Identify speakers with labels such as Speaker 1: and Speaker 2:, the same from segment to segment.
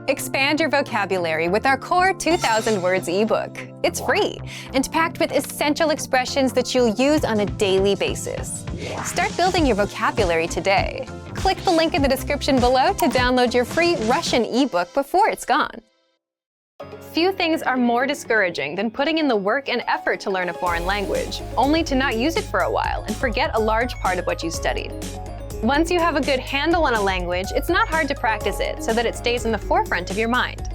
Speaker 1: Expand your vocabulary with our core 2,000 words ebook. It's free and packed with essential expressions that you'll use on a daily basis. Start building your vocabulary today. Click the link in the description below to download your free Russian ebook before it's gone. Few things are more discouraging than putting in the work and effort to learn a foreign language, only to not use it for a while and forget a large part of what you studied. Once you have a good handle on a language, it's not hard to practice it so that it stays in the forefront of your mind.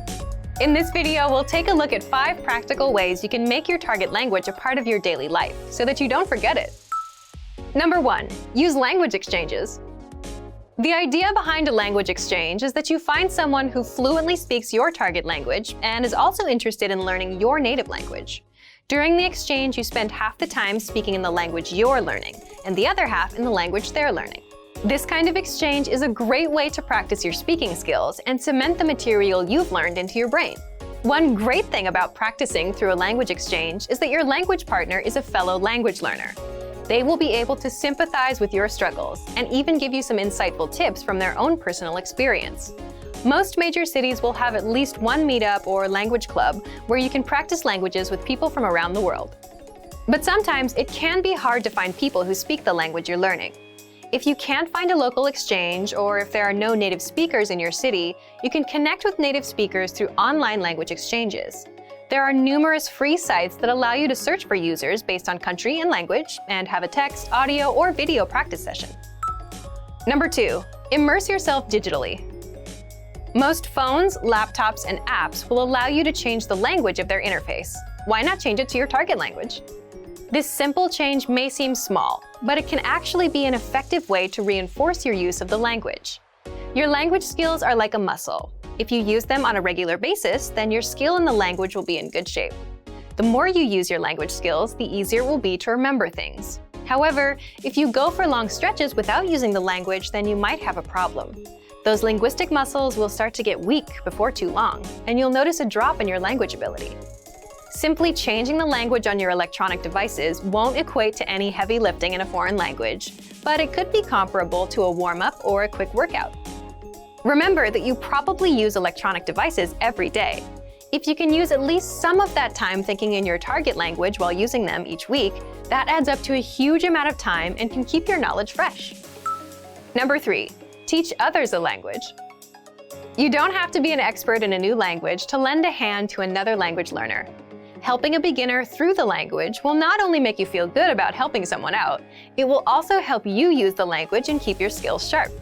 Speaker 1: In this video, we'll take a look at 5 practical ways you can make your target language a part of your daily life so that you don't forget it. Number 1. Use language exchanges. The idea behind a language exchange is that you find someone who fluently speaks your target language and is also interested in learning your native language. During the exchange, you spend half the time speaking in the language you're learning and the other half in the language they're learning. This kind of exchange is a great way to practice your speaking skills and cement the material you've learned into your brain. One great thing about practicing through a language exchange is that your language partner is a fellow language learner. They will be able to sympathize with your struggles and even give you some insightful tips from their own personal experience. Most major cities will have at least one meetup or language club where you can practice languages with people from around the world. But sometimes it can be hard to find people who speak the language you're learning. If you can't find a local exchange, or if there are no native speakers in your city, you can connect with native speakers through online language exchanges. There are numerous free sites that allow you to search for users based on country and language, and have a text, audio, or video practice session. Number 2. Immerse yourself digitally. Most phones, laptops, and apps will allow you to change the language of their interface. Why not change it to your target language? This simple change may seem small, but it can actually be an effective way to reinforce your use of the language. Your language skills are like a muscle. If you use them on a regular basis, then your skill in the language will be in good shape. The more you use your language skills, the easier it will be to remember things. However, if you go for long stretches without using the language, then you might have a problem. Those linguistic muscles will start to get weak before too long, and you'll notice a drop in your language ability. Simply changing the language on your electronic devices won't equate to any heavy lifting in a foreign language, but it could be comparable to a warm-up or a quick workout. Remember that you probably use electronic devices every day. If you can use at least some of that time thinking in your target language while using them each week, that adds up to a huge amount of time and can keep your knowledge fresh. Number 3. Teach others a language. You don't have to be an expert in a new language to lend a hand to another language learner. Helping a beginner through the language will not only make you feel good about helping someone out, it will also help you use the language and keep your skills sharp.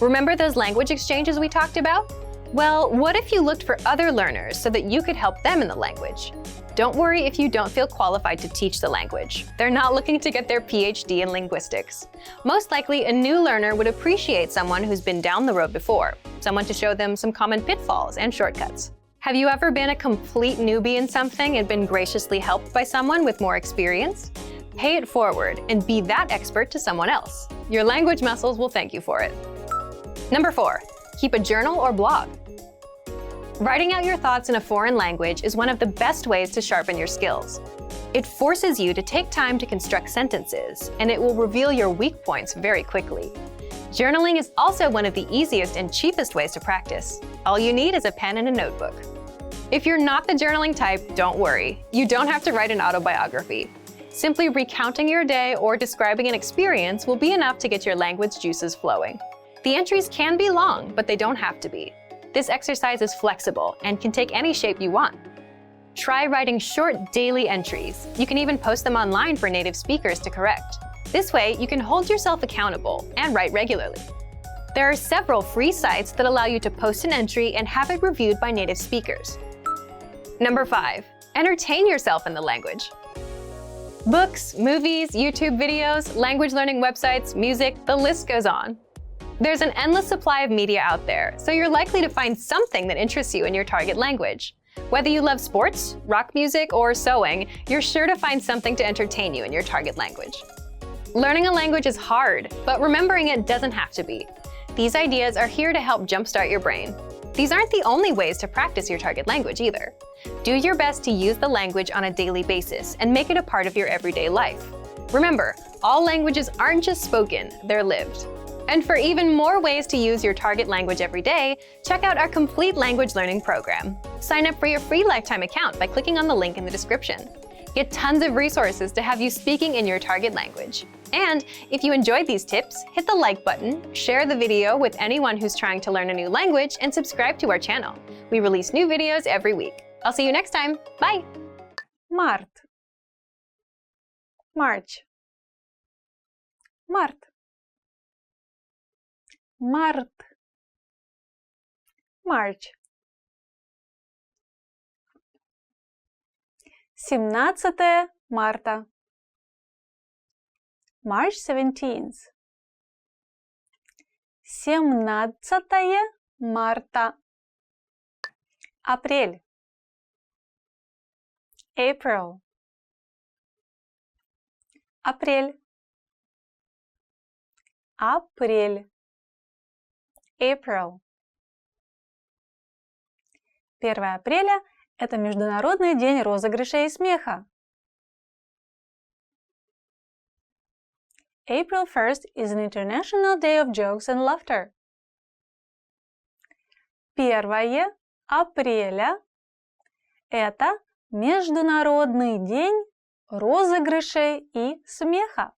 Speaker 1: Remember those language exchanges we talked about? Well, what if you looked for other learners so that you could help them in the language? Don't worry if you don't feel qualified to teach the language. They're not looking to get their PhD in linguistics. Most likely, a new learner would appreciate someone who's been down the road before, someone to show them some common pitfalls and shortcuts. Have you ever been a complete newbie in something and been graciously helped by someone with more experience? Pay it forward and be that expert to someone else. Your language muscles will thank you for it. Number 4. Keep a journal or blog. Writing out your thoughts in a foreign language is one of the best ways to sharpen your skills. It forces you to take time to construct sentences, and it will reveal your weak points very quickly. Journaling is also one of the easiest and cheapest ways to practice. All you need is a pen and a notebook. If you're not the journaling type, don't worry. You don't have to write an autobiography. Simply recounting your day or describing an experience will be enough to get your language juices flowing. The entries can be long, but they don't have to be. This exercise is flexible and can take any shape you want. Try writing short daily entries. You can even post them online for native speakers to correct. This way, you can hold yourself accountable and write regularly. There are several free sites that allow you to post an entry and have it reviewed by native speakers. Number 5. Entertain yourself in the language. Books, movies, YouTube videos, language learning websites, music, the list goes on. There's an endless supply of media out there, so you're likely to find something that interests you in your target language. Whether you love sports, rock music, or sewing, you're sure to find something to entertain you in your target language. Learning a language is hard, but remembering it doesn't have to be. These ideas are here to help jumpstart your brain. These aren't the only ways to practice your target language either. Do your best to use the language on a daily basis and make it a part of your everyday life. Remember, all languages aren't just spoken, they're lived. And for even more ways to use your target language every day, check out our complete language learning program. Sign up for your free lifetime account by clicking on the link in the description. Get tons of resources to have you speaking in your target language. And if you enjoyed these tips, hit the like button, share the video with anyone who's trying to learn a new language, and subscribe to our channel. We release new videos every week. I'll see you next time. Bye!
Speaker 2: Март. March. Март. Март. March. 17 марта. March 17th. 17 марта. Апрель. April. Апрель. Апрель. April. 1 апреля – это Международный день розыгрышей и смеха. April 1st is an International Day of Jokes and Laughter. 1 апреля – это Международный день розыгрышей и смеха.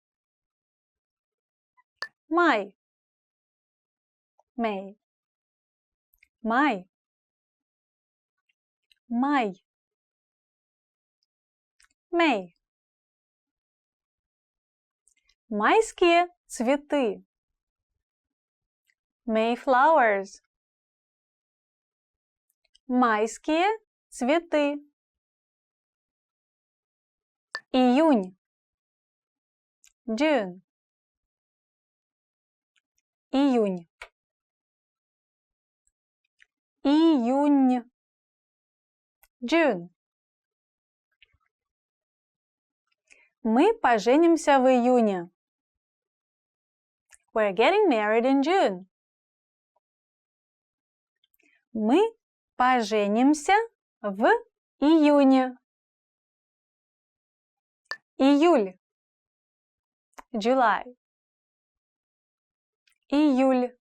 Speaker 2: Май. May. Май. Май. May. Майские цветы. May flowers. Майские цветы. Июнь. June. Июнь. Июнь. June. Мы поженимся в июне. We're getting married in June. Мы поженимся в июне. Июль. July. Июль.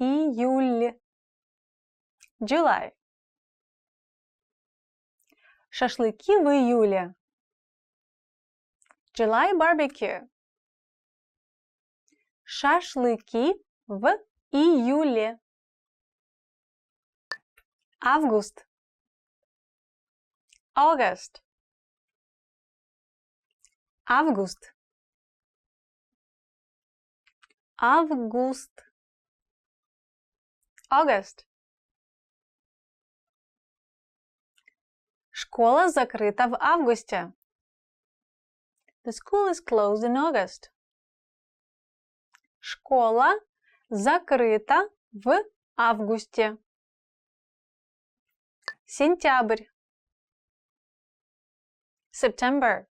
Speaker 2: Июль. July. Шашлыки в июле. July barbecue. Шашлыки в июле. Август. August. Август. Август. August. Школа закрыта в августе. The school is closed in August. Школа закрыта в августе. Сентябрь. September.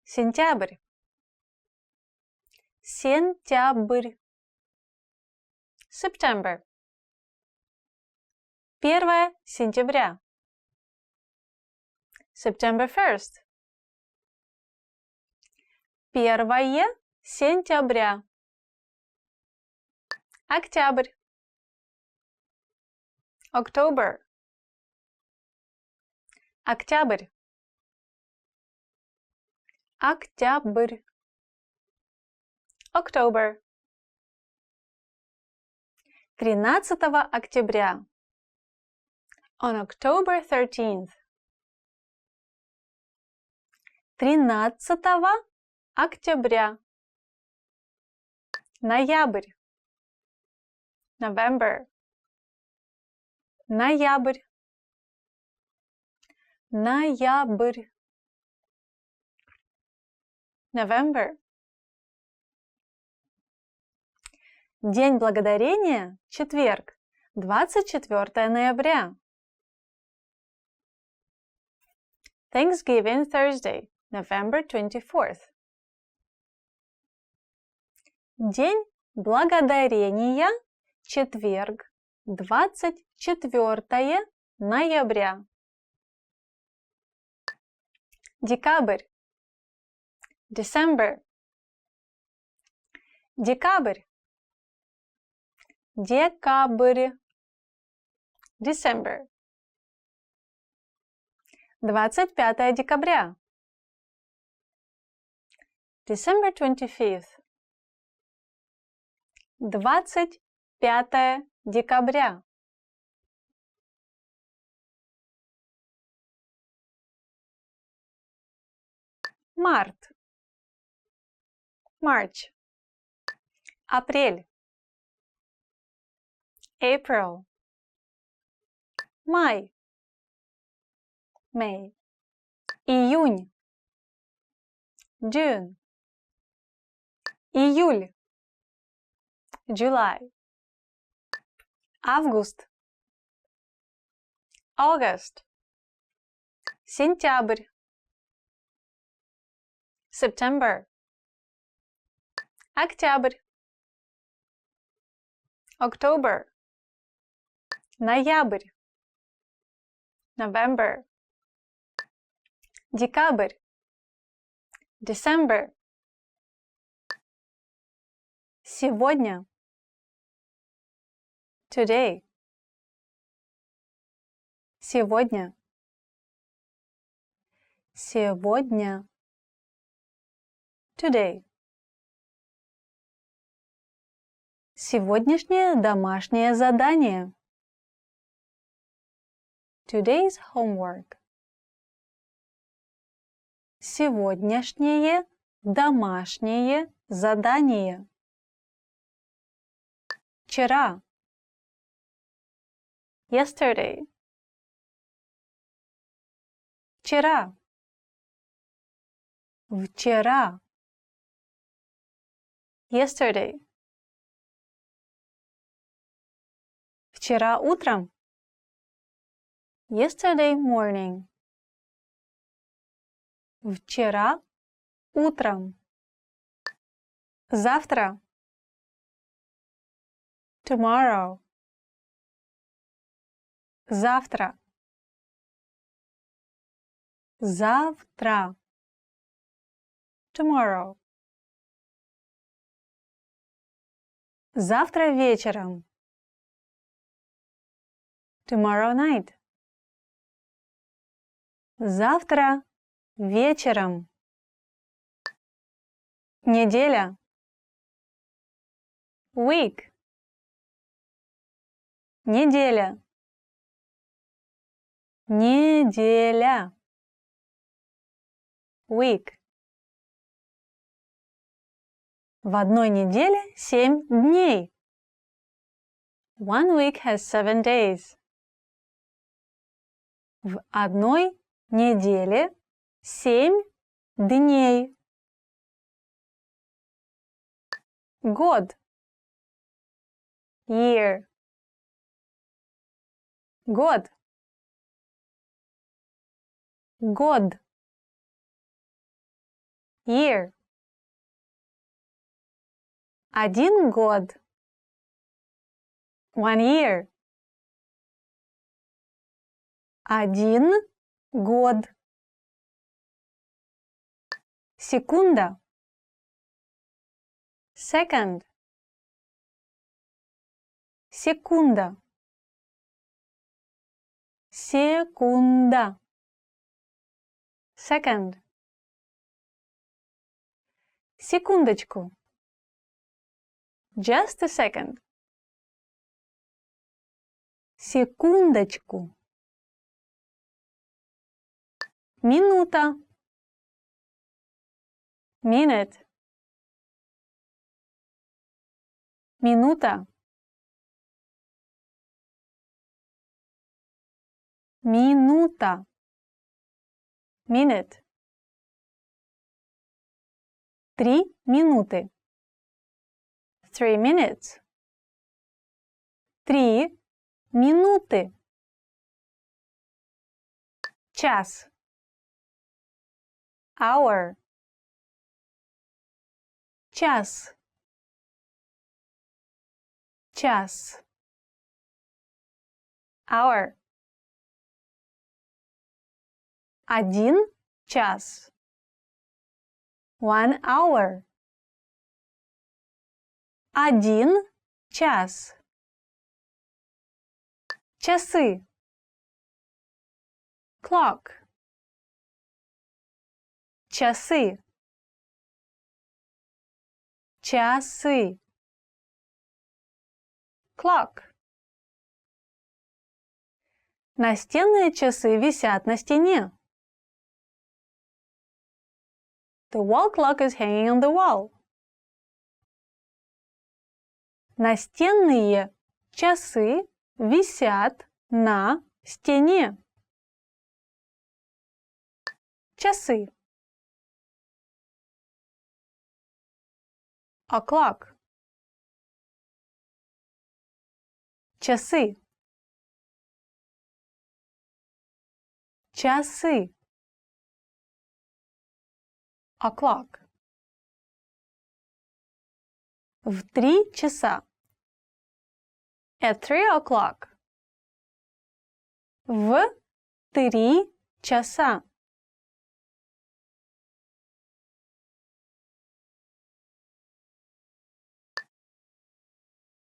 Speaker 2: Сентябрь. Сентябрь. September. 1 сентября. September 1st. 1 сентября. Октябрь. October. Октябрь. Октябрь. October. 13 октября. On October 13th. 13 октября. Ноябрь. November. Ноябрь. Ноябрь. November. День благодарения – четверг, 24 ноября. Thanksgiving Thursday, November 24th. День благодарения – четверг, 24 ноября. Декабрь. December. Декабрь. Декабрь. December. 25 декабря. December 25th. 25 декабря. Март. March. Апрель. April. Май. May. Июнь. June. Июль. July. Август. August. Сентябрь. September. Октябрь. October. Ноябрь. November. Декабрь. December. Сегодня. Today. Сегодня. Сегодня. Today. Сегодняшнее домашнее задание. Today's homework. Сегодняшнее домашнее задание. Вчера. Yesterday. Вчера. Вчера. Yesterday. Вчера утром. Yesterday morning. Вчера утром. Завтра. Tomorrow. Завтра. Завтра. Tomorrow. Завтра вечером. Tomorrow night. Завтра вечером. Неделя. Week. Неделя. Неделя. Week. В одной неделе 7 дней. One week has 7 days. В одной неделе 7 дней. Год. Year. Год. Год. Year. 1 год. 1 year. 1 год. Секунда. Second. Секунда. Секунда. Second. Секундочку. Just a second. Секундочку. Минута. Minute. Минута. Минута. Minute. 3 минуты. 3 minutes. 3 минуты. Час. Hour. Час. Час. Hour. 1 час. 1 hour. 1 час. Часы. Clock. Часы. Часы. Clock. Настенные часы висят на стене. The wall clock is hanging on the wall. Настенные часы висят на стене. Часы. O'clock. Часы. Часы. O'clock. В 3 часа. At 3 o'clock. В 3 часа.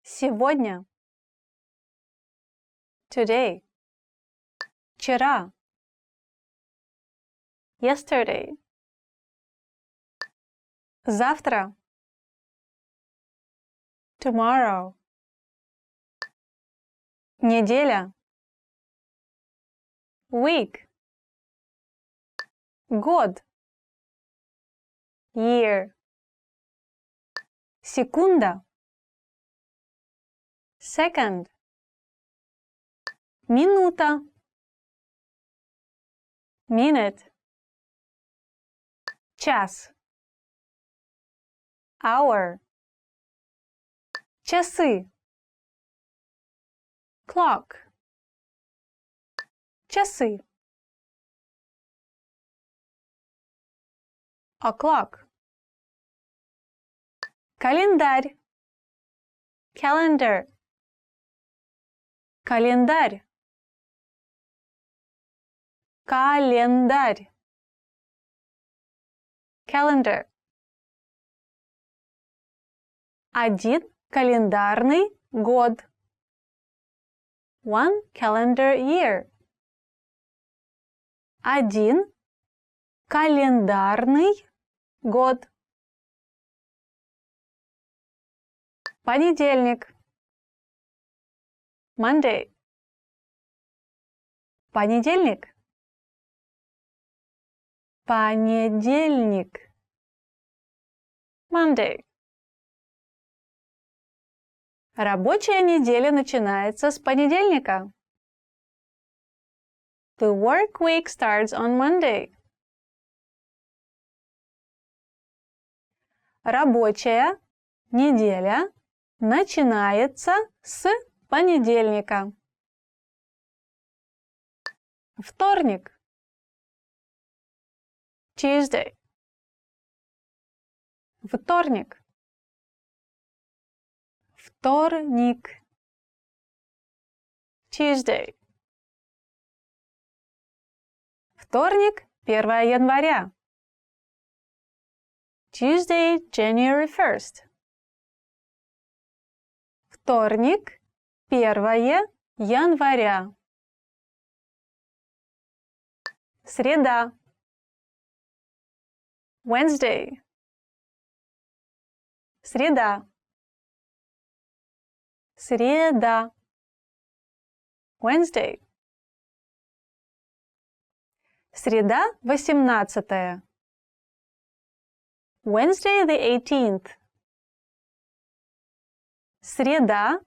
Speaker 2: Сегодня. Today. Вчера. Yesterday. Завтра. Tomorrow. Неделя. Week. Год. Year. Секунда. Second. Минута. Minute. Час. Hour. Часы. Clock. Часы. O'clock. Календарь. Calendar. Календарь. Календарь. Calendar. 1 календарный год. 1 calendar year. 1 календарный год. Понедельник. Monday. Понедельник. Понедельник. Monday. Рабочая неделя начинается с понедельника. The work week starts on Monday. Рабочая неделя начинается с понедельника. Вторник. Tuesday. Вторник. Вторник. Tuesday. Вторник, 1 января. Tuesday, January 1st. Вторник, 1 января. Среда. Wednesday. Среда. Среда. Wednesday. Среда, 18. Wednesday, the 18th. Среда,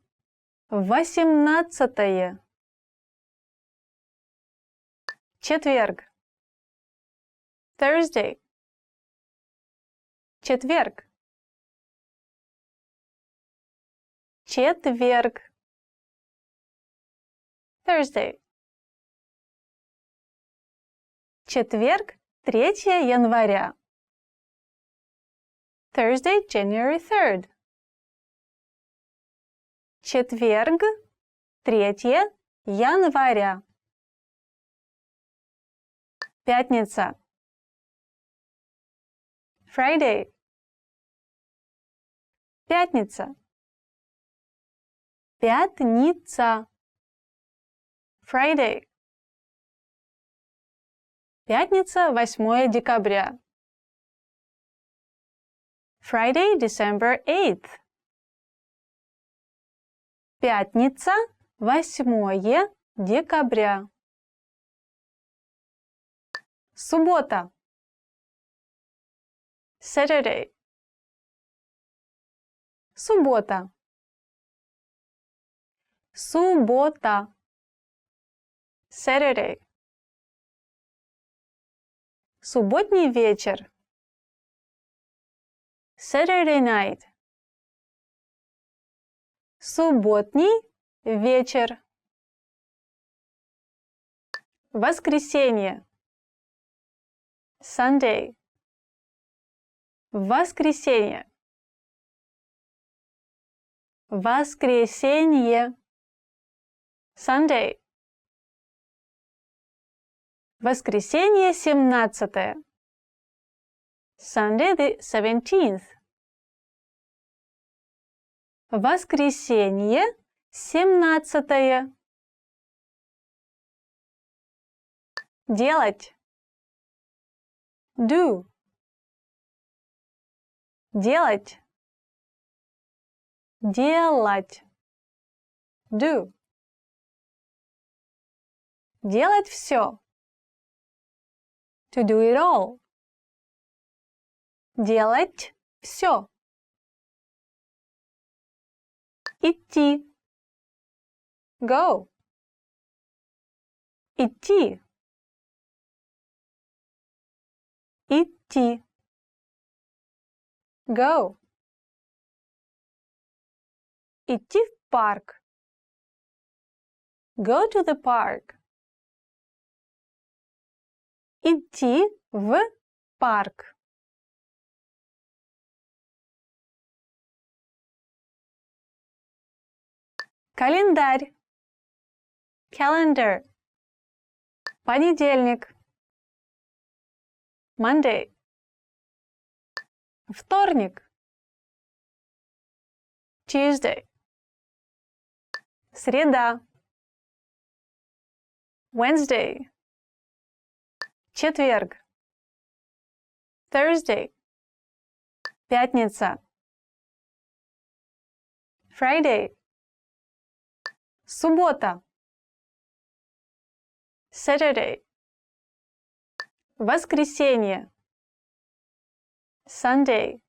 Speaker 2: 18. Четверг. Thursday. Четверг. Четверг. Thursday. Четверг, 3 января. Thursday, January 3rd. Четверг, 3 января. Пятница. Friday. Пятница. Пятница. Friday. Пятница, 8 декабря. Friday, December 8th. Пятница, 8 декабря. Суббота. Saturday. Суббота. Суббота. Saturday. Субботний вечер. Saturday night. Субботний вечер. Воскресенье. Sunday. Воскресенье. Воскресенье. Sunday. Воскресенье 17. Sunday the 17th. Воскресенье 17. Делать. Do. Делать. Делать. Do. Делать все. To do it all. Делать все. Идти. Go. Идти. Идти. Go. Идти в парк. Go to the park. Идти в парк. Календарь. Calendar. Понедельник. Monday. Вторник. Tuesday. Среда. Wednesday. Четверг. Thursday. Пятница. Friday. Суббота. Saturday. Воскресенье. Sunday.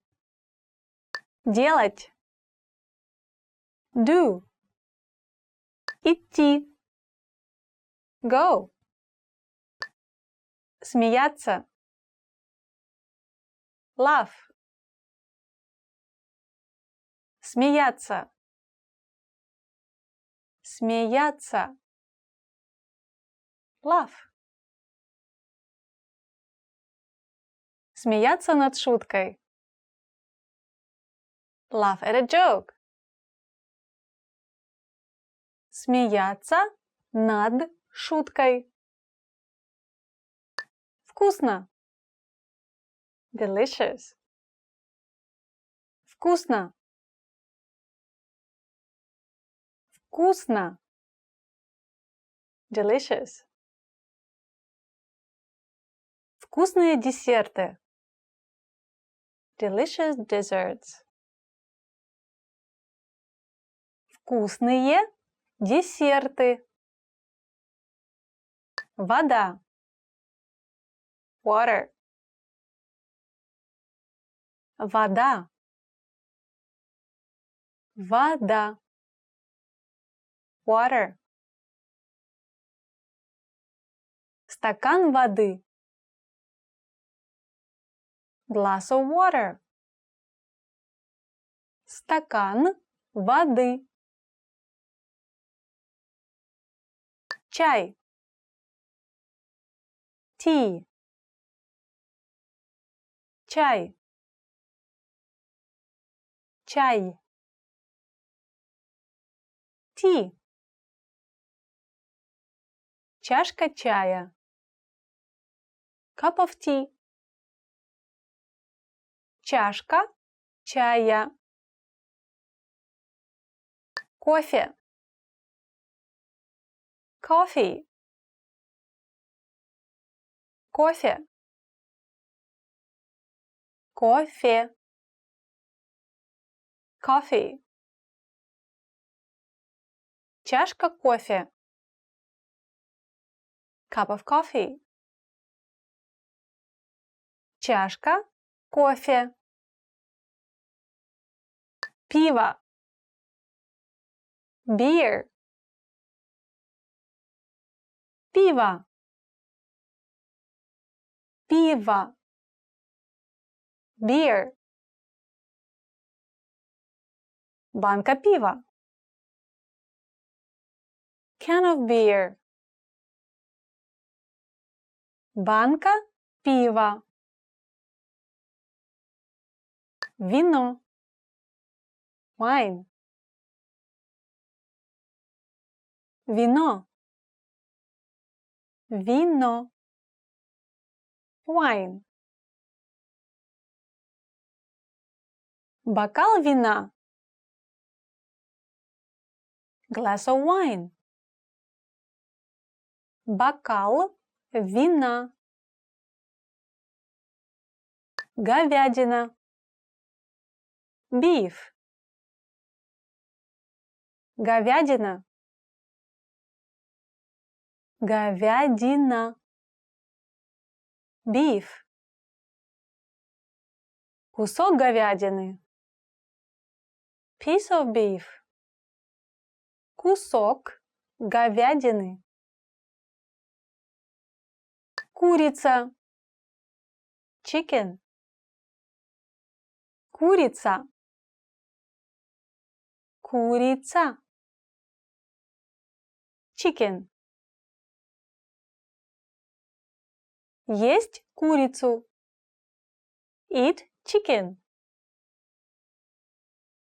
Speaker 2: Делать. Do. Идти. Go. Смеяться. Laugh. Смеяться. Смеяться. Laugh. Смеяться над шуткой. Laugh at a joke. Смеяться над шуткой. Вкусно. Delicious. Вкусно. Вкусно. Delicious. Вкусные десерты. Delicious desserts. Вкусные десерты. Вода. Water. Вода. Вода. Water. Стакан воды. Glass of water. Стакан воды. Чай. Tea. Чай. Чай. Tea. Чашка чая. Cup of tea. чашка чая. Кофе. Coffee. Кофе. Кофе. Coffee. Чашка кофе. Cup of coffee. Чашка кофе. Пиво. Beer. Пиво. Пиво. Beer. Банка пива. Can of beer. Банка пива. Вино. Wine. Вино. Вино. Wine. Бокал вина. Glass of wine. Бокал вина. Говядина. Beef. Говядина. Говядина. Beef. Кусок говядины. Piece of beef. Кусок говядины. Курица. Chicken. Курица. Курица. Chicken. Есть курицу. Eat chicken.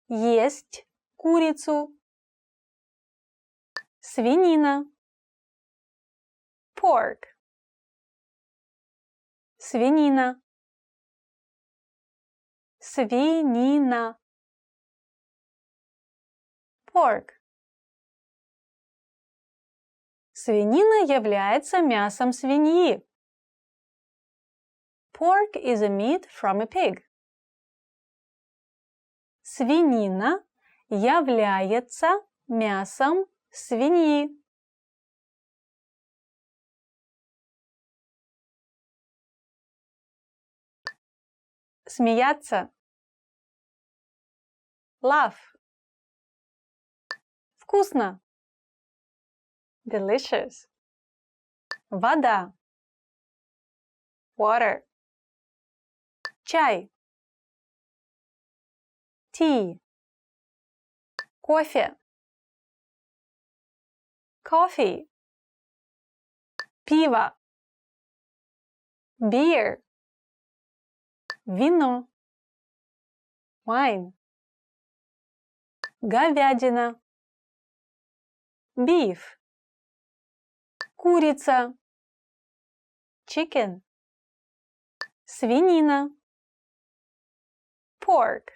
Speaker 2: Есть курицу. Свинина. Pork. Свинина. Свинина. Pork. Свинина является мясом свиньи. Pork is a meat from a pig. Свинина является мясом свиньи. Смеяться. Laugh. Вкусно. Delicious. Вода. Water. Чай. Tea. Кофе. Coffee. Пиво. Beer. Вино. Wine. Говядина. Beef. Курица. Chicken. Свинина. Pork.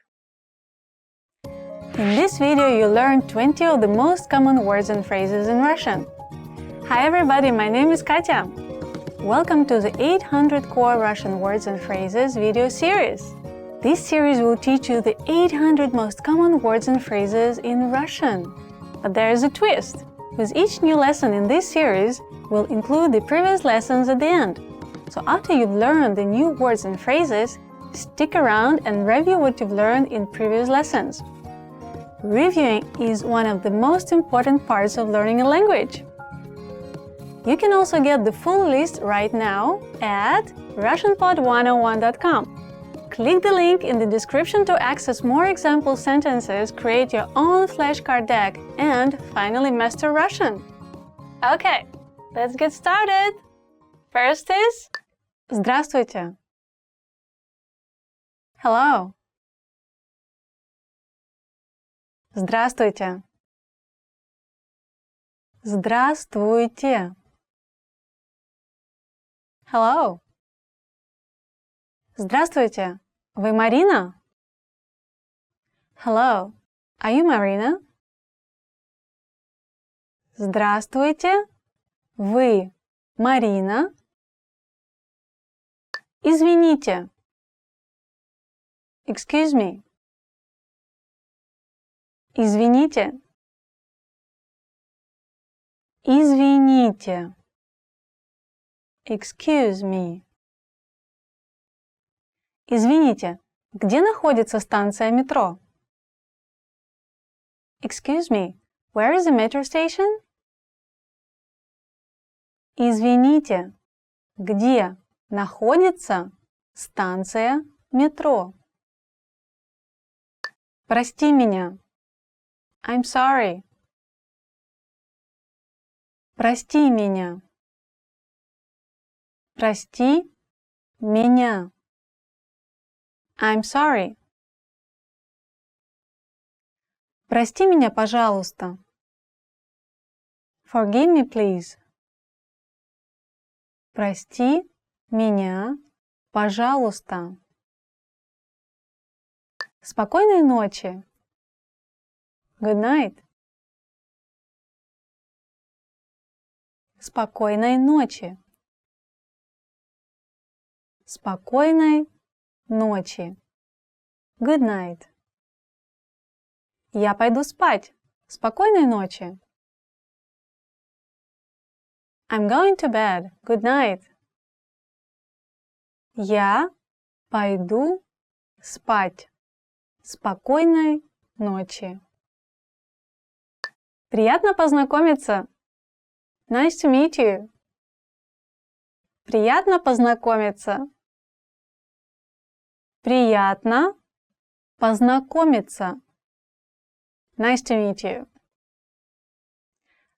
Speaker 2: In this video, you learned 20 of the most common words and phrases in Russian. Hi everybody, my name is Katya. Welcome to the 800 Core Russian Words and Phrases video series. This series will teach you the 800 most common words and phrases in Russian. But there is a twist, because each new lesson in this series will include the previous lessons at the end. So after you've learned the new words and phrases, stick around and review what you've learned in previous lessons. Reviewing is one of the most important parts of learning a language. You can also get the full list right now at RussianPod101.com. Click the link in the description to access more example sentences, create your own flashcard deck, and finally master Russian. Okay, let's get started. First is Здравствуйте. Hello. Здравствуйте. Здравствуйте. Hello. Здравствуйте. Вы Марина? Hello. Are you Marina? Здравствуйте. Вы Марина? Извините. Excuse me. Извините. Извините. Excuse me. Извините, где находится станция метро? Excuse me, where is the metro station? Извините, где находится станция метро? Прости меня. I'm sorry. Прости меня. Прости меня. I'm sorry. Прости меня, пожалуйста. Forgive me, please. Прости меня, пожалуйста. Спокойной ночи. Good night. Спокойной ночи. Спокойной ночи. Good night. Я пойду спать. Спокойной ночи. I'm going to bed. Good night. Я пойду спать. Спокойной ночи. Приятно познакомиться. Nice to meet you. Приятно познакомиться. Приятно познакомиться. Nice to meet you.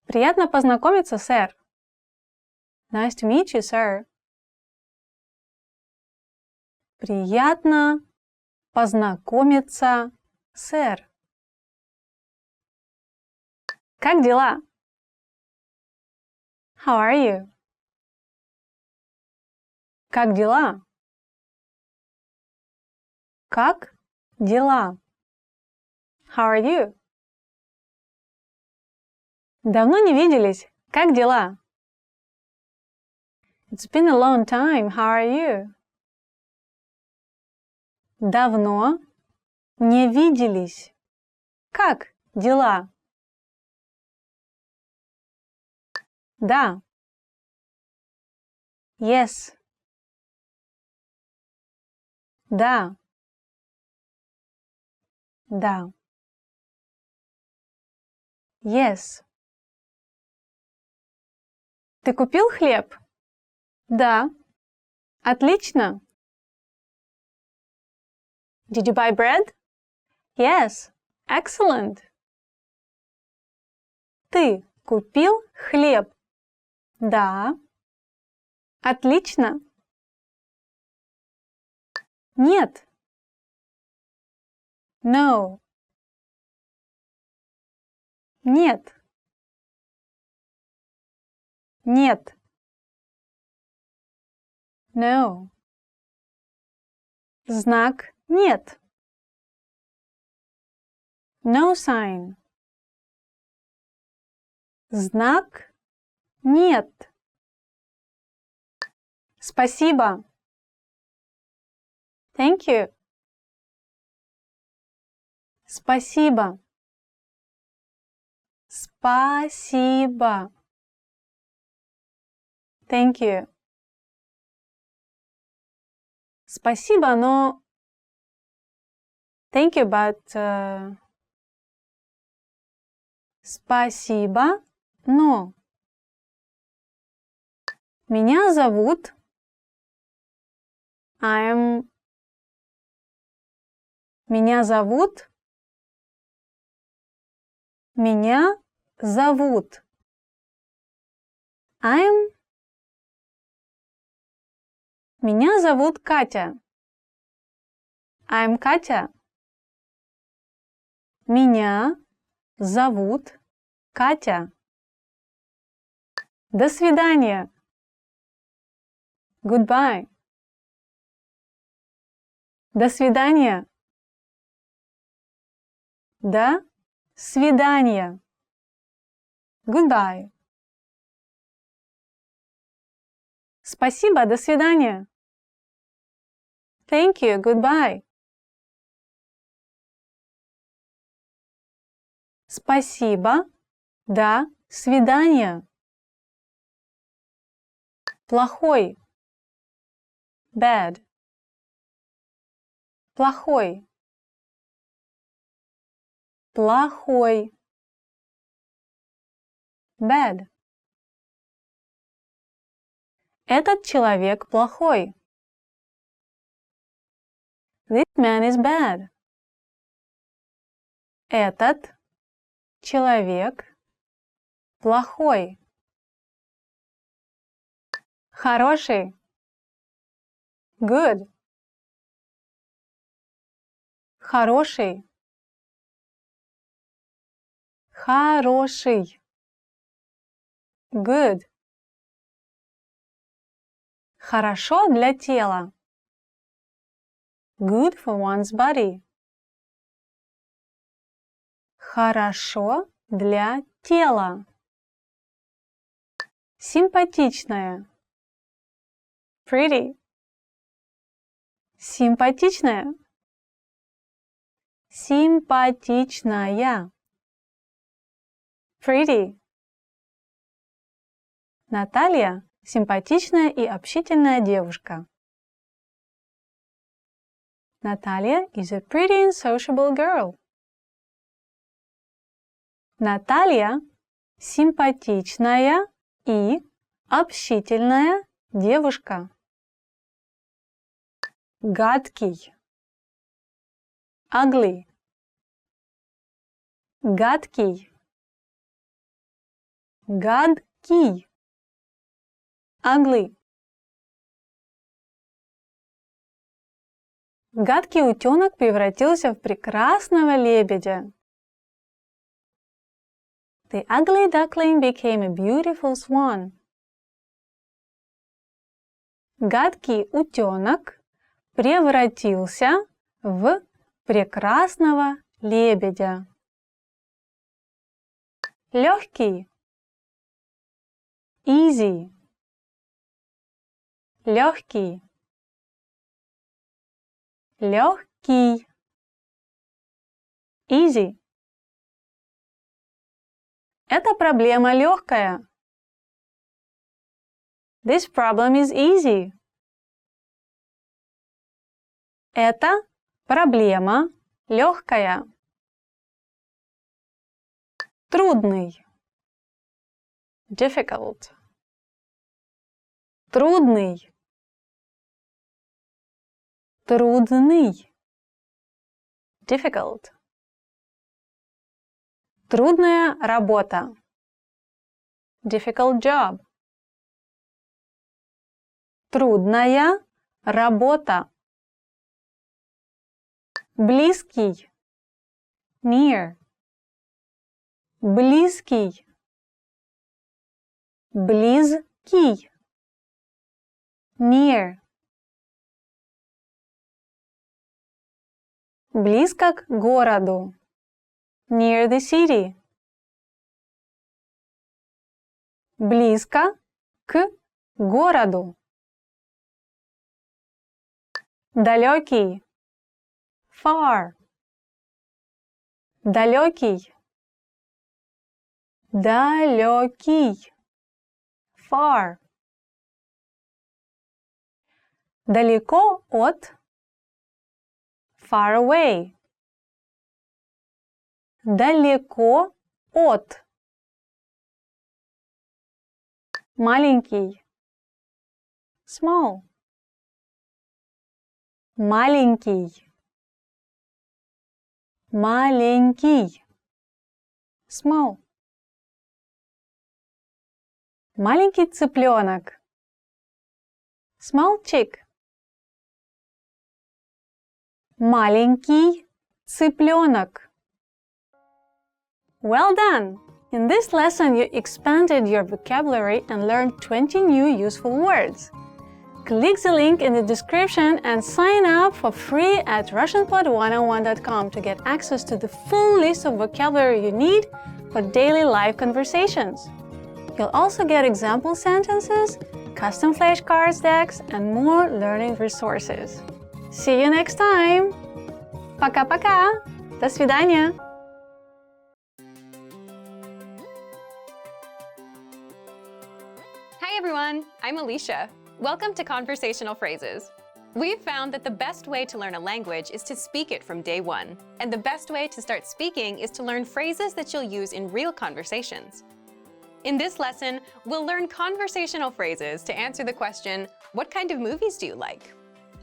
Speaker 2: Приятно познакомиться, сэр. Nice to meet you, sir. Приятно познакомиться, сэр. Как дела? How are you? Как дела? Как дела? How are you? Давно не виделись. Как дела? It's been a long time. How are you? Давно не виделись. Как дела? Да. Yes. Да. Да. Yes. Ты купил хлеб? Да. Отлично. Did you buy bread? Yes. Excellent. Ты купил хлеб? Да. Отлично. Нет. No. Нет. Нет. No. Знак нет. No sign. Знак нет. Спасибо. Thank you. Спасибо. Спасибо. Thank you. Спасибо, но... Thank you, but... Спасибо, но... Меня зовут... Меня зовут... Меня зовут... Меня зовут Катя. I'm Катя. Меня зовут Катя. До свидания. Goodbye. До свидания. До свидания. Goodbye. Спасибо, до свидания. Thank you, goodbye. Спасибо, до свидания. Плохой. Bad. Плохой. Плохой. Bad. Этот человек плохой. This man is bad. Этот человек плохой. Хороший. Good. Хороший. Хороший. Good. Хорошо для тела. Good for one's body. Хорошо для тела. Симпатичная. Pretty. Симпатичная. Симпатичная. Pretty. Наталья – симпатичная и общительная девушка. Наталья is a pretty and sociable girl. Наталья – симпатичная и общительная девушка. Гадкий. Ugly. Гадкий. Гадкий. Ugly. Гадкий утенок превратился в прекрасного лебедя. The ugly duckling became a beautiful swan. Гадкий утенок превратился в прекрасного лебедя. Легкий. Easy. Легкий. Легкий. Easy. Эта проблема легкая. This problem is easy. Эта проблема легкая. Трудный. Difficult. Трудный. Трудный. Difficult. Трудная работа. Difficult job. Трудная работа. Близкий. Near. Близкий. Близкий. Near. Близко к городу. Near the city. Близко к городу. Далекий. Far. Далекий. Далекий. Far. Далеко от. Far away. Далеко от. Маленький. Small. Маленький. Маленький. Small. Маленький цыпленок. Small chick. Маленький цыпленок. Well done! In this lesson, you expanded your vocabulary and learned 20 new useful words. Click the link in the description and sign up for free at RussianPod101.com to get access to the full list of vocabulary you need for daily live conversations. You'll also get example sentences, custom flashcards decks, and more learning resources. See you next time! Пока-пока! До свидания!
Speaker 1: Hi everyone, I'm Alicia. Welcome to Conversational Phrases. We've found that the best way to learn a language is to speak it from day one. And the best way to start speaking is to learn phrases that you'll use in real conversations. In this lesson, we'll learn conversational phrases to answer the question, what kind of movies do you like?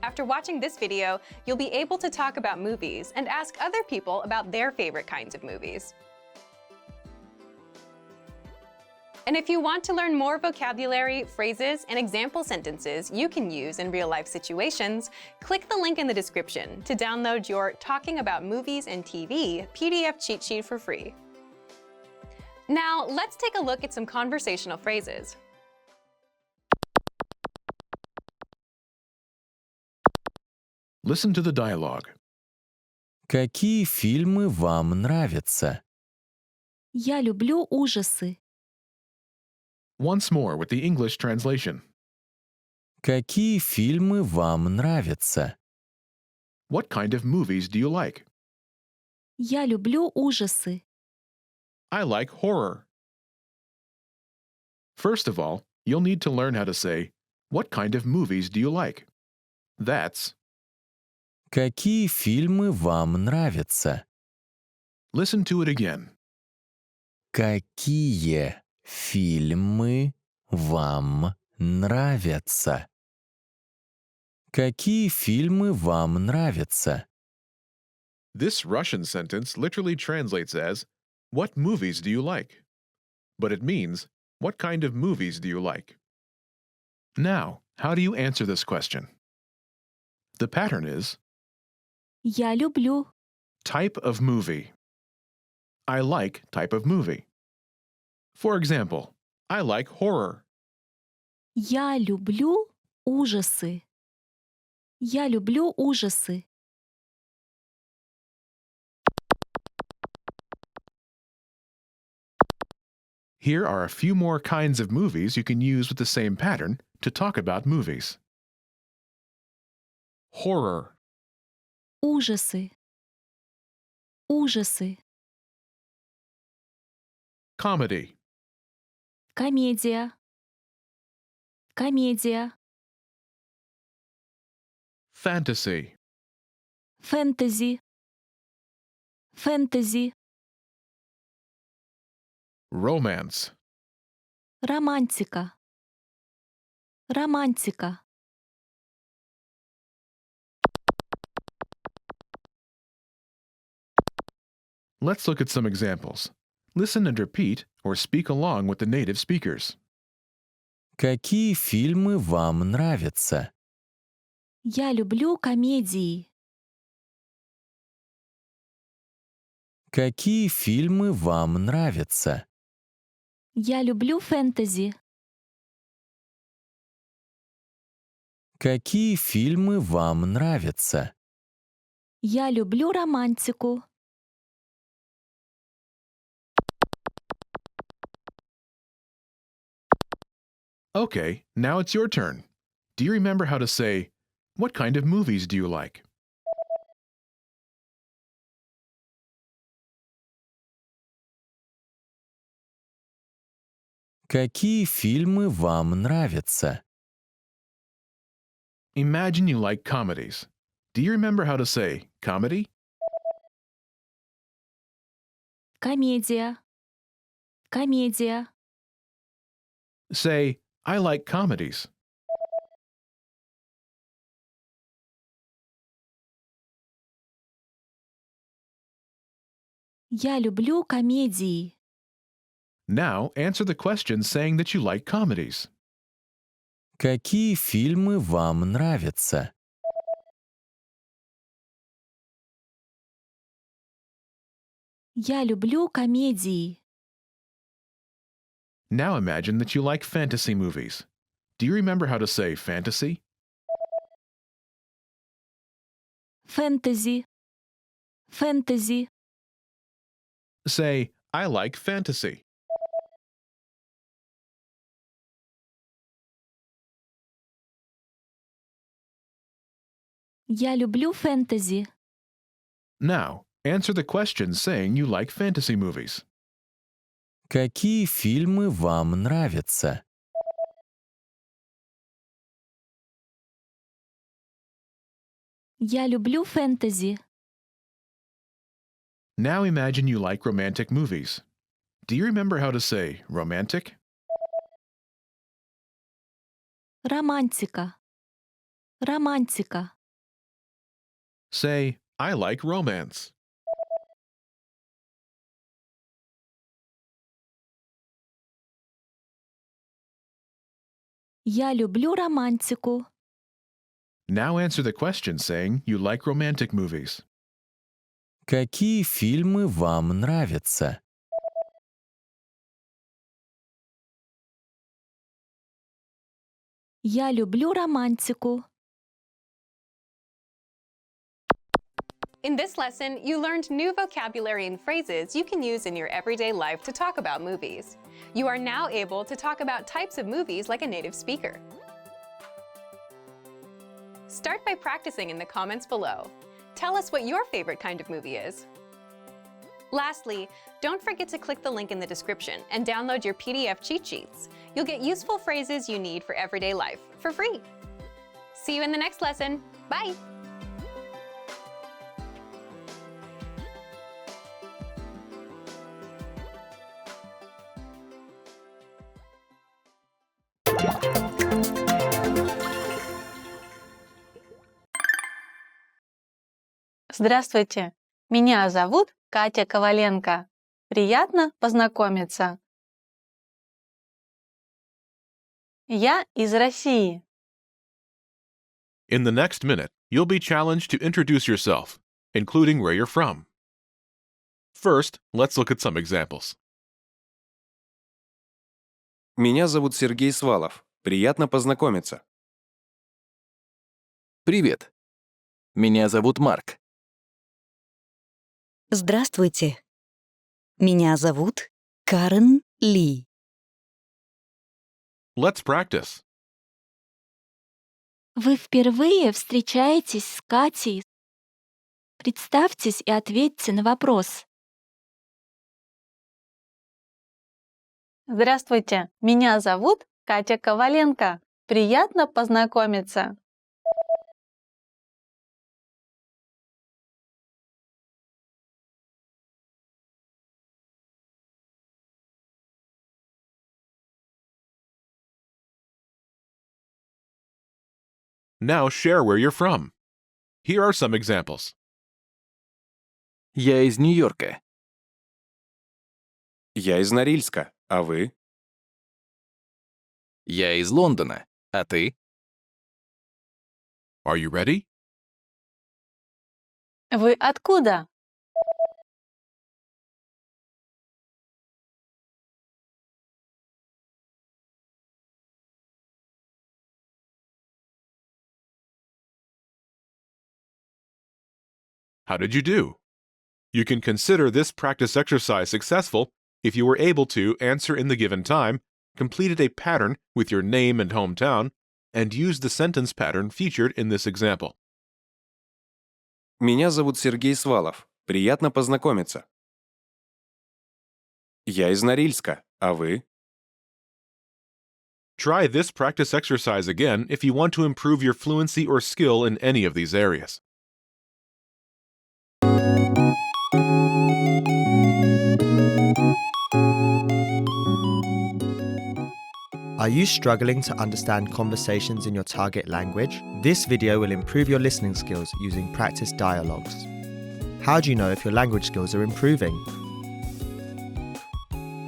Speaker 1: After watching this video, you'll be able to talk about movies and ask other people about their favorite kinds of movies. And if you want to learn more vocabulary, phrases, and example sentences you can use in real-life situations, click the link in the description to download your Talking About Movies and TV PDF cheat sheet for free. Now, let's take a look at some conversational phrases.
Speaker 3: Listen to the dialogue.
Speaker 4: Какие фильмы вам нравятся?
Speaker 5: Я люблю ужасы.
Speaker 3: Once more with the English translation.
Speaker 4: Какие фильмы вам нравятся?
Speaker 3: What kind of movies do you like?
Speaker 5: Я люблю ужасы.
Speaker 3: I like horror. First of all, you'll need to learn how to say, what kind of movies do you like? That's,
Speaker 4: Какие фильмы вам нравятся?
Speaker 3: listen to it again.
Speaker 4: Какие фильмы вам нравятся? Какие фильмы вам нравятся?
Speaker 3: This Russian sentence literally translates as, what movies do you like? But it means, what kind of movies do you like? Now, how do you answer this question? The pattern is,
Speaker 5: Я люблю.
Speaker 3: type of movie. I like type of movie. For example, I like horror.
Speaker 5: Я люблю ужасы. Я люблю ужасы.
Speaker 3: Here are a few more kinds of movies you can use with the same pattern to talk about movies. Horror,
Speaker 5: Ужасы. Ужасы.
Speaker 3: comedy,
Speaker 5: Комедия. Комедия.
Speaker 3: fantasy,
Speaker 5: Фэнтези. Фэнтези.
Speaker 3: romance,
Speaker 5: Романтика. Романтика.
Speaker 3: Let's look at some examples. Listen and repeat or speak along with the native speakers.
Speaker 4: Какие фильмы вам нравятся?
Speaker 5: Я люблю комедии.
Speaker 4: Какие фильмы вам нравятся?
Speaker 5: Я люблю фэнтези.
Speaker 4: Какие фильмы вам нравятся?
Speaker 5: Я люблю романтику.
Speaker 3: Okay, now it's your turn. Do you remember how to say, what kind of movies do you like?
Speaker 4: Какие фильмы вам нравятся?
Speaker 3: Imagine you like comedies. Do you remember how to say comedy?
Speaker 5: Комедия. Комедия.
Speaker 3: Say, I like comedies.
Speaker 5: Я люблю комедии.
Speaker 3: Now answer the question saying that you like comedies.
Speaker 4: Какие фильмы вам нравятся?
Speaker 5: Я люблю комедии.
Speaker 3: Now imagine that you like fantasy movies. Do you remember how to say fantasy?
Speaker 5: Фэнтези. Фэнтези.
Speaker 3: Say, I like fantasy.
Speaker 5: Я люблю фэнтези.
Speaker 3: Now, answer the question saying you like fantasy movies.
Speaker 4: Какие фильмы вам нравятся?
Speaker 5: Я люблю фэнтези.
Speaker 3: Now imagine you like romantic movies. Do you remember how to say romantic?
Speaker 5: Романтика. Романтика.
Speaker 3: Say, I like romance.
Speaker 5: Я люблю романтику.
Speaker 3: Now answer the question saying you like romantic movies.
Speaker 4: Какие фильмы вам нравятся?
Speaker 5: Я люблю романтику.
Speaker 1: In this lesson, you learned new vocabulary and phrases you can use in your everyday life to talk about movies. You are now able to talk about types of movies like a native speaker. Start by practicing in the comments below. Tell us what your favorite kind of movie is. Lastly, don't forget to click the link in the description and download your PDF cheat sheets. You'll get useful phrases you need for everyday life for free. See you in the next lesson. Bye!
Speaker 2: Здравствуйте, меня зовут Катя Коваленко. Приятно познакомиться. Я из России.
Speaker 3: In the next minute, you'll be challenged to introduce yourself, including where you're from. First, let's look at some examples.
Speaker 6: Меня зовут Сергей Свалов. Приятно познакомиться.
Speaker 7: Привет. Меня зовут Марк.
Speaker 8: Здравствуйте. Меня зовут Карен Ли.
Speaker 3: Let's practice.
Speaker 5: Вы впервые встречаетесь с Катей. Представьтесь и ответьте на вопрос.
Speaker 2: Здравствуйте, меня зовут Катя Коваленко. Приятно познакомиться.
Speaker 3: Now share where you're from. Here are some examples.
Speaker 7: Я из Нью-Йорка.
Speaker 6: Я из Норильска. А вы?
Speaker 7: Я из Лондона. А ты?
Speaker 3: Are you ready?
Speaker 2: Вы откуда?
Speaker 3: How did you do? You can consider this practice exercise successful if you were able to answer in the given time, completed a pattern with your name and hometown, and used the sentence pattern featured in this example.
Speaker 6: Меня зовут Сергей Свалов. Приятно познакомиться. Я из Норильска. А вы?
Speaker 3: Try this practice exercise again if you want to improve your fluency or skill in any of these areas.
Speaker 9: Are you struggling to understand conversations in your target language? This video will improve your listening skills using practice dialogues. How do you know if your language skills are improving?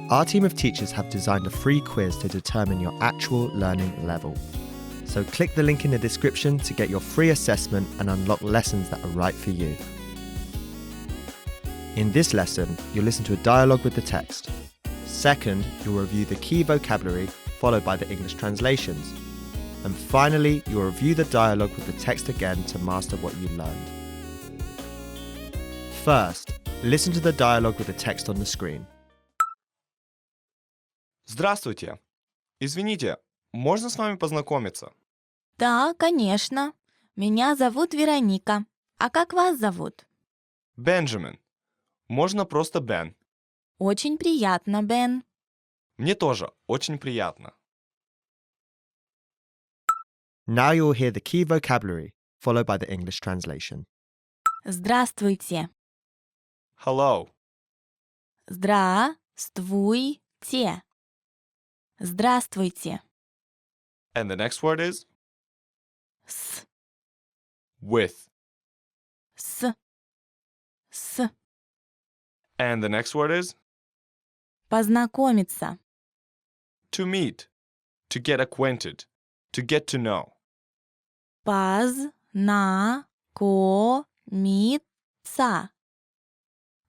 Speaker 9: Our team of teachers have designed a free quiz to determine your actual learning level. So click the link in the description to get your free assessment and unlock lessons that are right for you. In this lesson, you'll listen to a dialogue with the text. Second, you'll review the key vocabulary followed by the English translations. And finally, you'll review the dialogue with the text again to master what you learned. First, listen to the dialogue with the text on the screen.
Speaker 10: Здравствуйте. Извините, можно с вами познакомиться?
Speaker 5: Да, конечно. Меня зовут Вероника. А как вас зовут?
Speaker 10: Бенджамин. Можно просто Бен.
Speaker 5: Очень приятно, Бен.
Speaker 10: Мне тоже очень приятно.
Speaker 9: Now you'll hear the key vocabulary, followed by the English translation.
Speaker 5: Здравствуйте.
Speaker 10: Hello.
Speaker 5: Здравствуйте. Здравствуйте.
Speaker 10: And the next word is
Speaker 5: С,
Speaker 10: with.
Speaker 5: с, с.
Speaker 10: And the next word is
Speaker 5: Познакомиться.
Speaker 10: to meet, to get acquainted, to get to know.
Speaker 5: Познакомиться.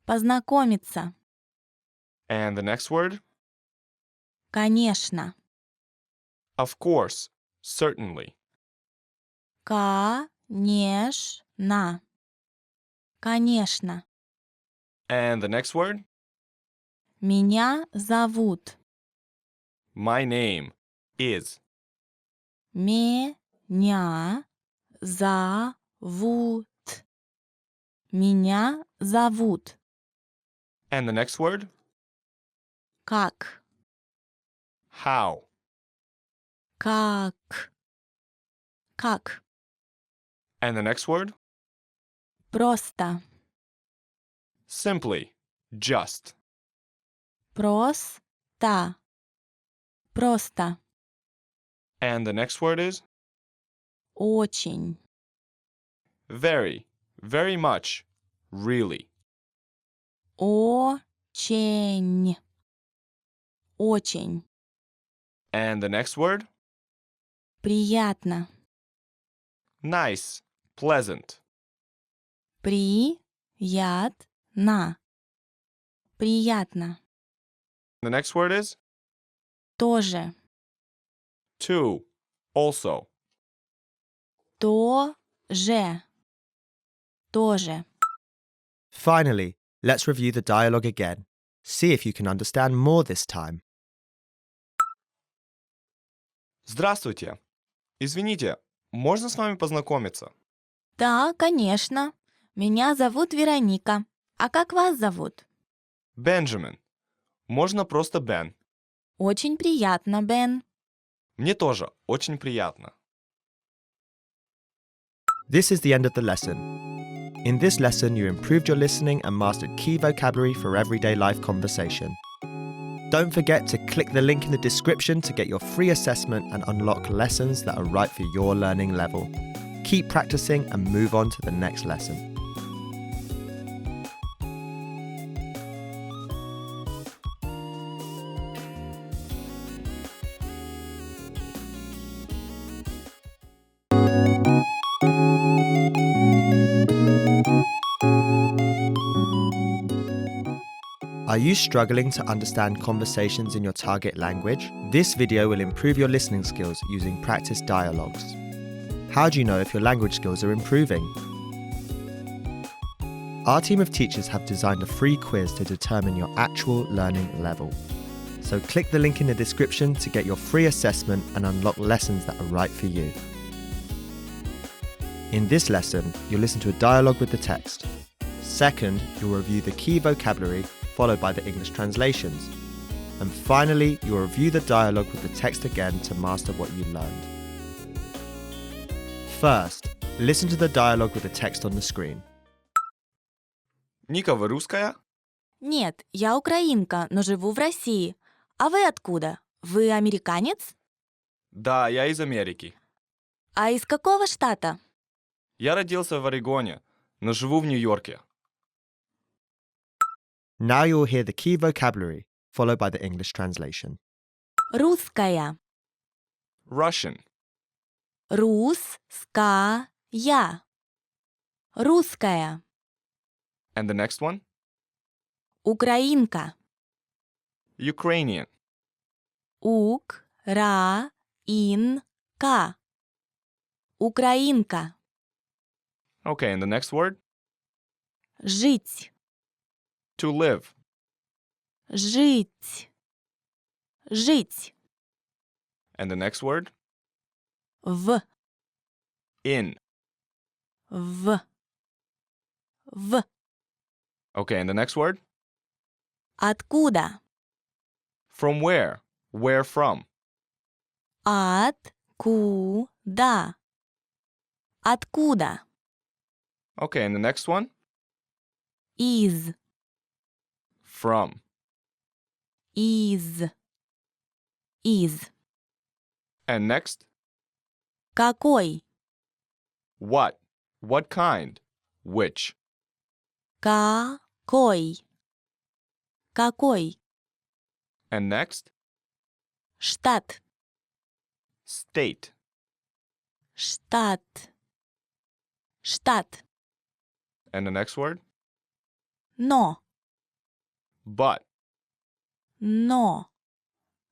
Speaker 5: Познакомиться.
Speaker 10: And the next word?
Speaker 5: Конечно.
Speaker 10: Of course, certainly.
Speaker 5: Конечно. Конечно.
Speaker 10: And the next word?
Speaker 5: Меня зовут.
Speaker 10: My name is.
Speaker 5: Меня зовут. Меня зовут.
Speaker 10: And the next word?
Speaker 5: Как?
Speaker 10: How.
Speaker 5: Как? Как?
Speaker 10: And the next word?
Speaker 5: Просто.
Speaker 10: Simply, just.
Speaker 5: Просто. Просто.
Speaker 10: And the next word is
Speaker 5: Очень.
Speaker 10: very, very much, really.
Speaker 5: Очень. Очень.
Speaker 10: And the next word?
Speaker 5: Приятно.
Speaker 10: Nice, pleasant.
Speaker 5: Приятно. Приятно.
Speaker 10: The next word is
Speaker 5: Тоже.
Speaker 10: to, also.
Speaker 5: Тоже. Тоже.
Speaker 9: Finally, let's review the dialogue again. See if you can understand more this time.
Speaker 10: Здравствуйте. Извините, можно с вами познакомиться?
Speaker 5: Да, конечно. Меня зовут Вероника. А как вас зовут?
Speaker 10: Бенджамин. Можно просто Бен.
Speaker 5: Очень приятно, Бен.
Speaker 10: Мне тоже очень приятно.
Speaker 9: This is the end of the lesson. In this lesson, you improved your listening and mastered key vocabulary for everyday life conversation. Don't forget to click the link in the description to get your free assessment and unlock lessons that are right for your learning level. Keep practicing and move on to the next lesson. Are you struggling to understand conversations in your target language? This video will improve your listening skills using practice dialogues. How do you know if your language skills are improving? Our team of teachers have designed a free quiz to determine your actual learning level. So click the link in the description to get your free assessment and unlock lessons that are right for you. In this lesson, you'll listen to a dialogue with the text. Second, you'll review the key vocabulary followed by the English translations. And finally, you'll review the dialogue with the text again to master what you learned. First, listen to the dialogue with the text on the screen.
Speaker 10: Ника, вы русская?
Speaker 5: Нет, я украинка, но живу в России. А вы откуда? Вы американец?
Speaker 10: Да, я из Америки.
Speaker 5: А из какого штата?
Speaker 10: Я родился в Орегоне, но живу в Нью-Йорке.
Speaker 9: Now you'll hear the key vocabulary, followed by the English translation.
Speaker 5: Русская.
Speaker 10: Russian.
Speaker 5: Русская. Русская.
Speaker 10: And the next one?
Speaker 5: Украинка.
Speaker 10: Ukrainian.
Speaker 5: Украинка. Украинка.
Speaker 10: Okay, and the next word?
Speaker 5: Жить.
Speaker 10: To live.
Speaker 5: Жить. Жить.
Speaker 10: And the next word?
Speaker 5: В.
Speaker 10: In.
Speaker 5: В. В.
Speaker 10: Okay, and the next word?
Speaker 5: Откуда?
Speaker 10: From where? Where from?
Speaker 5: Откуда? Откуда?
Speaker 10: Okay, and the next one?
Speaker 5: Из.
Speaker 10: From.
Speaker 5: Из. Из.
Speaker 10: And next?
Speaker 5: Какой?
Speaker 10: What? What kind? Which?
Speaker 5: Какой? Какой?
Speaker 10: And next?
Speaker 5: Штат.
Speaker 10: State.
Speaker 5: Штат. Штат.
Speaker 10: And the next word?
Speaker 5: Но.
Speaker 10: But.
Speaker 5: Но.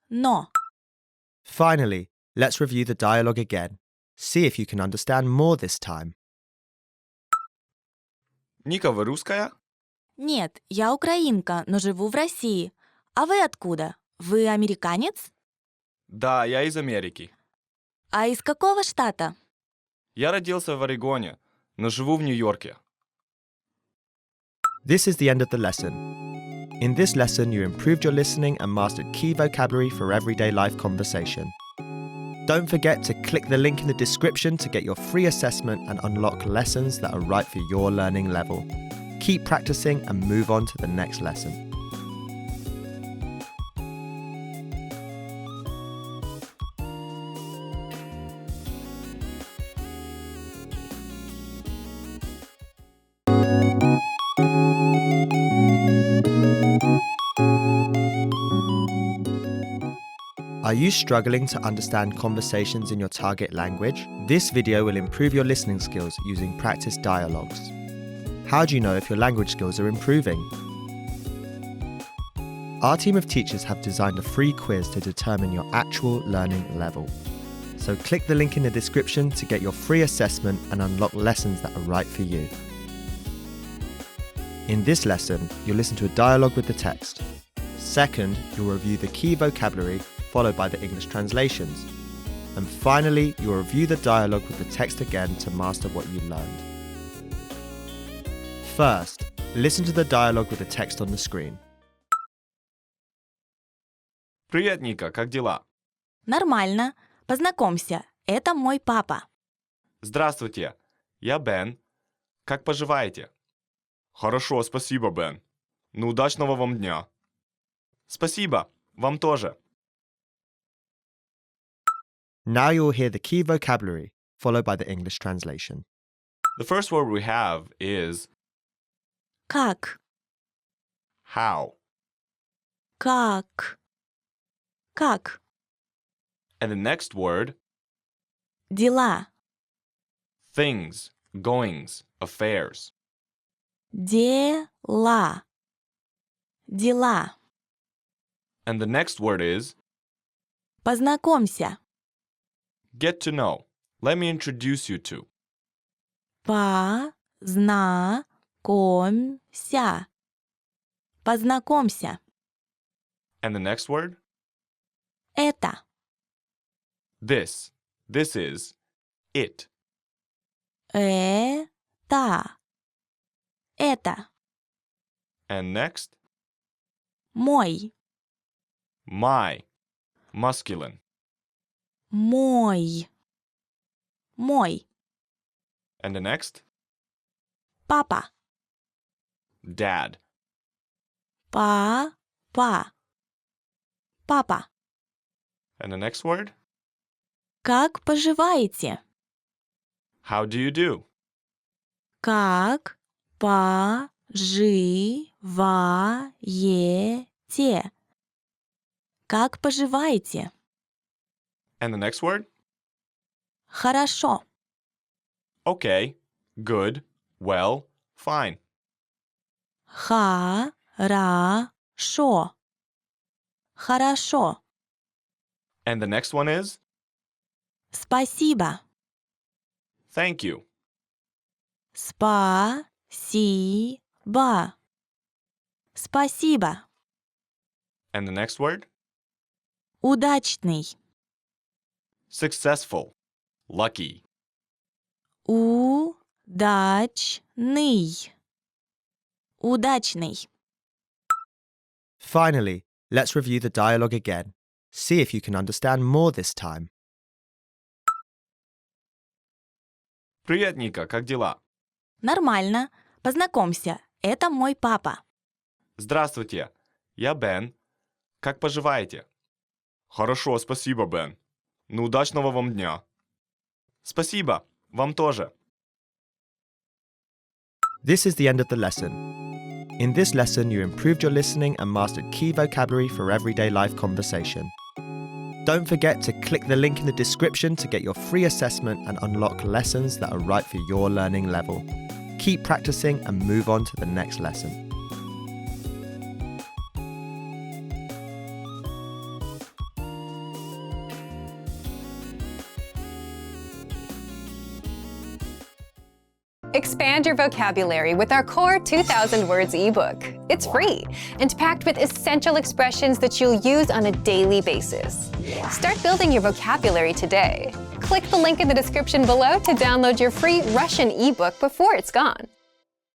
Speaker 5: Но.
Speaker 9: Finally, let's review the dialogue again. See if you can understand more this time.
Speaker 10: Ника, вы русская?
Speaker 5: Нет, я украинка, но живу в России. А вы откуда? Вы американец?
Speaker 10: Да, я из Америки.
Speaker 5: А из какого штата?
Speaker 10: Я родился в Орегоне, но живу в Нью-Йорке.
Speaker 9: This is the end of the lesson. In this lesson, you improved your listening and mastered key vocabulary for everyday life conversation. Don't forget to click the link in the description to get your free assessment and unlock lessons that are right for your learning level. Keep practicing and move on to the next lesson. Are you struggling to understand conversations in your target language? This video will improve your listening skills using practice dialogues. How do you know if your language skills are improving? Our team of teachers have designed a free quiz to determine your actual learning level. So click the link in the description to get your free assessment and unlock lessons that are right for you. In this lesson, you'll listen to a dialogue with the text. Second, you'll review the key vocabulary followed by the English translations. And finally, you'll review the dialogue with the text again to master what you learned. First, listen to the dialogue with the text on the screen.
Speaker 10: Привет, Ника, как дела?
Speaker 5: Нормально. Познакомься, это мой папа.
Speaker 10: Здравствуйте, я Бен. Как поживаете? Хорошо, спасибо, Бен. Ну, удачного вам дня. Спасибо, вам тоже.
Speaker 9: Now you'll hear the key vocabulary, followed by the English translation.
Speaker 10: The first word we have is
Speaker 5: Как?
Speaker 10: how.
Speaker 5: Как? Как?
Speaker 10: And the next word,
Speaker 5: Дела.
Speaker 10: things, goings, affairs.
Speaker 5: Дела. Дела.
Speaker 10: And the next word is
Speaker 5: Познакомься.
Speaker 10: get to know. Let me introduce you to.
Speaker 5: Познакомься. Познакомься.
Speaker 10: And the next word,
Speaker 5: Это.
Speaker 10: this. This is it.
Speaker 5: Это. Это.
Speaker 10: And next,
Speaker 5: Мой.
Speaker 10: my, masculine.
Speaker 5: Мой. Мой.
Speaker 10: And the next,
Speaker 5: Папа.
Speaker 10: dad.
Speaker 5: Папа. Папа.
Speaker 10: And the next word,
Speaker 5: Как поживаете?
Speaker 10: how do you do?
Speaker 5: Как поживаете? Как поживаете?
Speaker 10: And the next word,
Speaker 5: Хорошо.
Speaker 10: okay, good, well, fine.
Speaker 5: Хорошо. Хорошо.
Speaker 10: And the next one is
Speaker 5: Спасибо.
Speaker 10: thank you.
Speaker 5: Спасибо. Ба. Спасибо.
Speaker 10: And the next word?
Speaker 5: Удачный.
Speaker 10: Successful. Lucky.
Speaker 5: Удачный. Удачный.
Speaker 9: Finally, let's review the dialogue again. See if you can understand more this time.
Speaker 10: Привет, Ника, как дела?
Speaker 5: Нормально. Познакомься. Это мой папа.
Speaker 10: Здравствуйте, я Бен. Как поживаете? Хорошо, спасибо, Бен. Ну, удачного вам дня. Спасибо, вам тоже.
Speaker 9: This is the end of the lesson. In this lesson, you improved your listening and mastered key vocabulary for everyday life conversation. Don't forget to click the link in the description to get your free assessment and unlock lessons that are right for your learning level. Keep practicing and move on to the next lesson.
Speaker 1: Expand your vocabulary with our core 2,000 words ebook. It's free and packed with essential expressions that you'll use on a daily basis. Start building your vocabulary today. Click the link in the description below to download your free Russian ebook before it's gone.